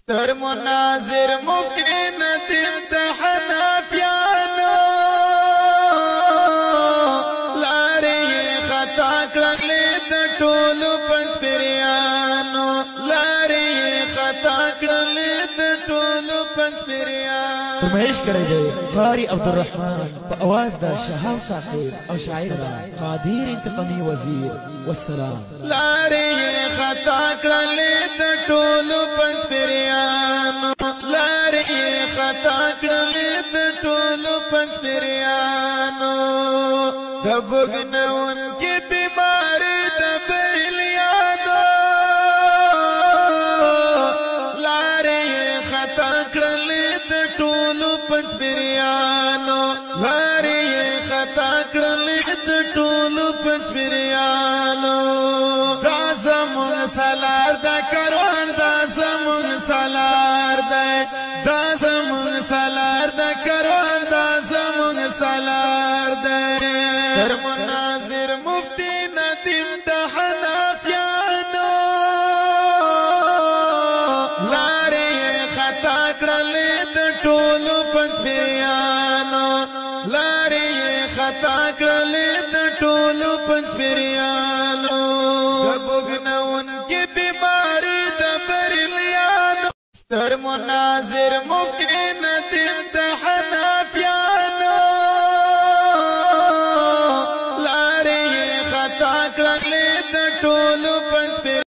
ستر مناظر ممکن امتحان پیانو لاری خطا کړلې د ټولو پنځپریانو لاری خطا کړلې د ټولو پنځپریانو فرمایش کړی دی قاری عبدالرحمن په اواز د شهاب صاحب او شاعر قادر انتقامي وزیر والسلام لاری خطا کړلې د ټولو پنځپریانو لاری خطا کړلې د ټولو پنځپریانو د بوګنون کې بیماری د بیلیانو لاری خطا کړلې د ټولو پنځپریانو لاری خطا کړلې د ټولو پنځپریانو دا زموږ سالار د کاروان دا زموږ سالار دی دا زموږ سالار د کاروان دا زموږ سالار دی تر مناظر مفتی ندیم د حنفیانو لارې خطا کړلې د ټولو پنځپریانو لارې خطا کړلې د ټولو پنځپریانو د بوګنون کې بیماری د بریلیانو ستر مناظر ممکن د امتحان